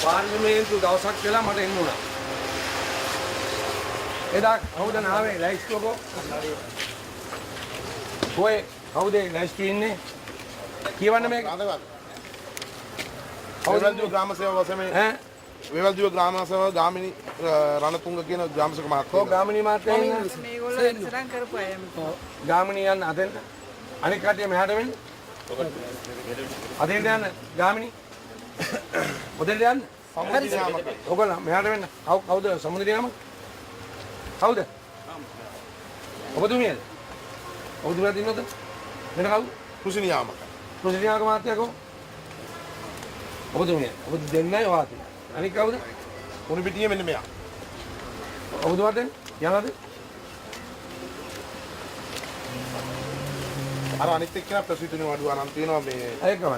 පාර්ලිමේන්තු දවසක් වෙලා මට එන්න උනා. එදා කවුද නාවේ ලයිස්තුවකෝ? කොයි කවුද ලයිස්තුවේ ඉන්නේ? කියවන්න මේක. වේවැල්දුව ග්‍රාම සේවා වසමේ ඈ වේවැල්දුව ග්‍රාම සේවා ගාමිණී රණතුංග කියන ග්‍රාමසේවක මහත්මයා. ඔව් ගාමිණී මහත්මයා ඉන්නේ. මේගොල්ලෝ ඉස්සරහන් කරපු අය. ගාමිණී යන්න අතෙන්. අනික කට්ටිය මෙහාට වෙන්න. අතෙන්ට යන්න ගාමිණී. ඔතෙන්ට යන්න. සමුද්‍රය යාමක. ඔයගොල්ලෝ මෙහාට වෙන්න. කවුද සමුද්‍රය යාමක? කවුද? ඔබතුමියද? ඔබතුමියද ඉන්නවද? වෙන කවුද? කෘෂි නියාමක. කෘෂි නියාමක මහත්තයා කො? ඔබතුමිය. ඔබ දෙන්නයි වාති. අනික කවුද? උණු පිටියේ මෙන්න මෙයා. ඔබතුමාට යනවද? අර අනිත් එක්කෙනා ප්‍රසිද්ධ වඩුව අනන්ත වෙනවා මේ ඒකමයි.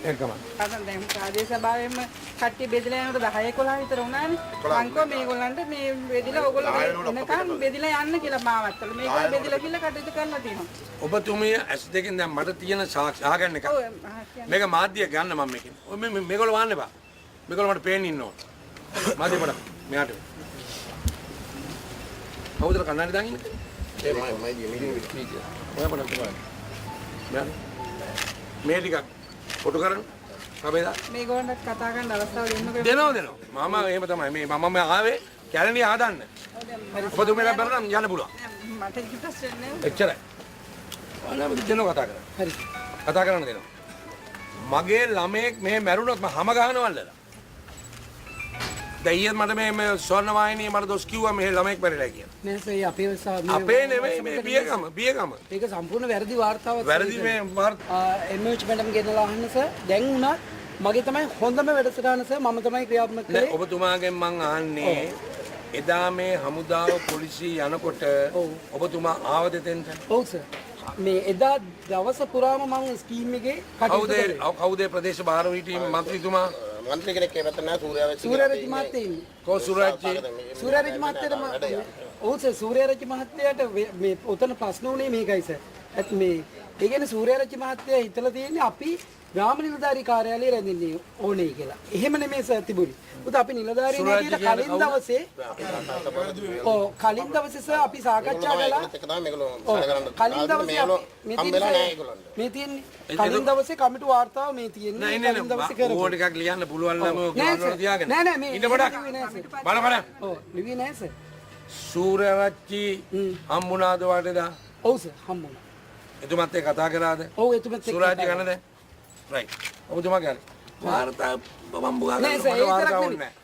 ඒකමයි. අද දැන් ප්‍රාදේශ සභාවෙම කට්ටිය බෙදලා යනකොට 10 11 විතර වුණානේ. අංකෝ මේගොල්ලන්ට මේ බෙදලා ඕගොල්ලෝ එනකන් බෙදලා යන්න කියලා මාවත් කළා. මේගොල්ලෝ බෙදලා කිල්ල කටයුතු කරලා තියෙනවා. ඔබතුමිය ඇස් දෙකෙන් දැන් මට තියෙන සාගන්න එක. මේක මාධ්‍ය ගන්න මම මේකෙන්. ඔය මේගොල්ලෝ වහන්න එපා. මේගොල්ලෝ මට පේන්න ඉන්න ඕන. මාධ්‍ය පොඩක් මෙයාට. කවුද කන්නඩි දාගෙන ඉන්නේ? ඒ මයි මීටින් ඔය පොඩක් බලන්න. මේ ටිකක් ෆොටෝ කරන්න. කබේදා. මේගොල්ලන්ට කතා කරන්න අවස්ථාව දෙන්නකෝ. දෙනවා. මම එහෙම තමයි. මම ආවේ කැලණිය හදන්න. ඔබතුමියලා බැලුවනම් යන්න පුළුවන්. මට කිසි ප්‍රශ්නයක් නෑ. එච්චරයි. අනම දෙනවා කතා කරා. හරි. කතා කරන්න දෙනවා. මගේ ළමයෙක් මේ මැරුණොත් මම හැම ගහනවල්ලලා. දැන් ඊයේ මට මේ ස්වර්ණ වාහිනියේ මට දොස් කිව්වා මේ ළමයෙක් මැරිලා කියලා. නෑ සර් අපේ අපේ නෙමෙයි මේ බියගම. ඒක සම්පූර්ණ වැරදි වාර්තාවක්. වැරදි මේ එම්එච් මැඩම් ගෙනලා අහන්න සර්. දැන් උනත් මගේ තමයි හොඳම වැඩසටහන සර්. මම තමයි ක්‍රියාත්මක නෑ කළේ. ඔබතුමාගෙන් මං අහන්නේ එදා මේ හමුදාව පොලිසිය යනකොට ඔබතුමා ආවද දෙතෙන්ට? ඔව් සර්. මේ එදා දවස පුරාම මම ස්කීම් එකේ කටයුතු කළේ. කවුද ප්‍රදේශ භාර හිටියේ මන්ත්‍රීතුමා? මන්ත්‍රී කෙනෙක් එවත නැහැ සූර්යරච්චි. සූර්යරච්චි මහත්තයා ඉන්නේ. කෝ සුරජ්ජි සූර්යරච්චි මහත්තයාට ඔව් සර් සූර්යරච්චි මහත්තයාට මේ උතන ප්‍රශ්න උනේ මේකයි සර්. මේ ඒ කියන්නේ සූර්යරච්චි මහත්තයා හිතලා තියෙන්නේ අපි ග්‍රාම නිලධාරී කාර්යාලයේ රැඳෙන්නේ ඕනේ කියලා. එහෙම නෙමෙයි සර් තිබුණේ. උත අපි නිලධාරීන් හැටියට කලින් දවසේ ඔව් කලින් දවසේ සර් අපි සාකච්ඡා කළා. කලින් දවසේ මේ තියෙන්නේ කලින් දවසේ කමිටු වාර්තාව මේ තියෙන්නේ කලින් දවසේ කරපු. ඕන එකක් ලියන්න පුළුවන් නම් ඔය තියාගෙන. නෑ මේ ඉන්න පොඩක් බලන්න. ඔව් ලිව්වේ නෑ සර්. සූර්යරච්චි හම්බුණාද වටේදා? ඔව් සර් හම්බුණා. එතුමත් එක්ක කතා කරාද? ඔව් එතුමත් එක්ක සූර්යරච්චි ගන්නද? රයිට්. ඔබතුමා ගන්න. වාර්තා මම බුවා නෑ සර්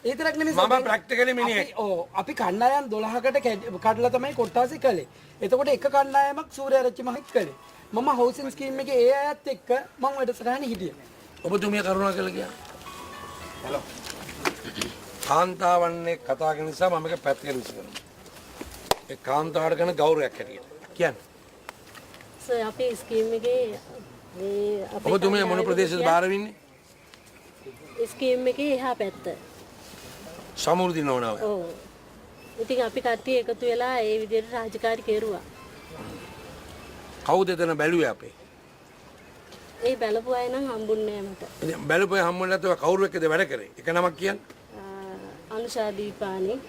ඒ තරක් නෙමෙයි මම ප්‍රැක්ටිකලි මිනිහෙක්. ඔව් අපි කණ්ඩායම් 12කට කඩලා තමයි කොට්ටාසි කළේ. එතකොට එක කණ්ඩායමක් සූර්යරච්චි මහත් කළේ. මම හවුසින් ස්කීම් එකේ ඒ අයත් එක්ක මම වැඩසටහනේ හිටියේ. ඔබතුමිය කරුණා කළා කියලා. හලෝ. කාන්තාවන්නේ කතා කරන නිසා මම මේක පැත්තකට විසිකරනවා. ඒ කාන්තාවට කරන ගෞරවයක් හැටියට. කියන්නේ. සර් අපේ ස්කීම් එකේ මේ අපේ ඔබතුමිය මොන ප්‍රදේශයද බාර වෙන්නේ? ස්කීම් එකේ එහා පැත්ත. සමෘද්ධි නෝනාව. ඔව්. ඉතින් අපි කට්ටිය එකතු වෙලා ඒ විදිහට රාජකාරී කෙරුවා. කවුද එතන බැලුවේ අපේ? ඒ බලපු අය නම් හම්බුන්නේ නෑ මට. ඉතින් බැලුවේ හම්බුනේ නැතුව කවුරු එක්කද වැඩ කරේ? එක නමක් කියන්නේ? අනුෂා දීපානි.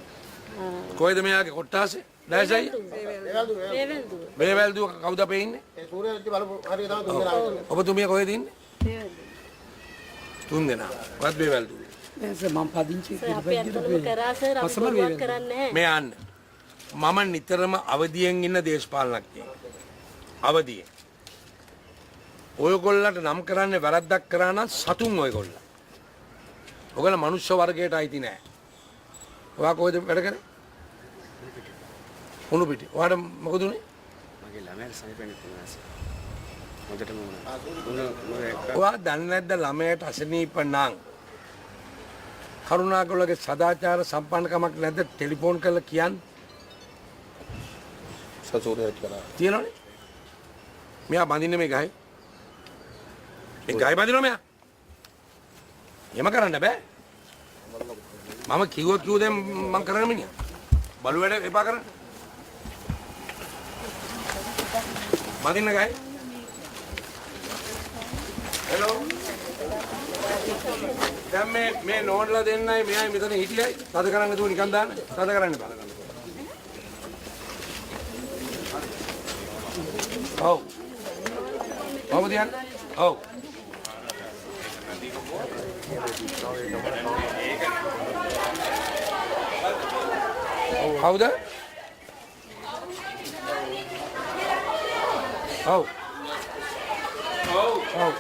කොහෙද මෙයාගේ කොට්ටාසේ? දැසයි? වේවැල්දුව. වේවැල්දුව කවුද අපේ ඉන්නේ? ඒ සූර්යරච්චි බලපු හරිය තමයි තුන්දෙනා. ඔබතුමිය කොහෙද ඉන්නේ? වේවැල්දුව. තුන්දෙනා. වත් වේවැල්දුව. නෑ සර් මම පදිංචි සර් අපි අතනම කරා සර් අපි බොරුවක් කරන්නේ නැහැ. මේ යන්න. මම නිතරම අවදියෙන් ඉන්න දේශපාලනඥයෙක්. අවදියෙන්. ඔයගොල්ලන්ට නම් කරන්නේ වැරද්දක් කරා නම් සතුන් ඔයගොල්ලෝ. ඔයගොල්ලෝ මනුෂ්‍ය වර්ගයට අයිති නෑ. ඔයා කොහෙද වැඩ කරේ? උණු පිටි. ඔයාට මොකද උනේ? මගේ ළමයාට සනීපෙන්නේ කොහොමද? හොඳටම වුණා. ඔයා දන්නේ නැද්ද ළමයට අසනීප නම් කරුණාකරලගේ සදාචාර සම්පන්නකමක් නැද්ද ටෙලිෆෝන් කරලා කියන්න? සූර්යරච්චි කරා. තියෙනවනේ. මෙයා බඳින්නේ මේ ගහේ. ඒ ගහේ බඳිනවා මෙයා. එහෙම කරන්න බෑ. මම කිව්ව දේ මම කරගෙන මිනිහා. බලු වැඩ එපා කරන්න. බඳින්න ගහේ. හෙලෝ. දැන් මේ නෝන්ලා දෙන්නයි මෙයයි මෙතන හිටියයි. තද කරන්න නැතුව නිකන් දාන්න. තද කරන්න බෑ. ඔව්. කොහොමද යන්නේ? ඔව්. කවුද? ඔව්. ඔව්. ඔව්.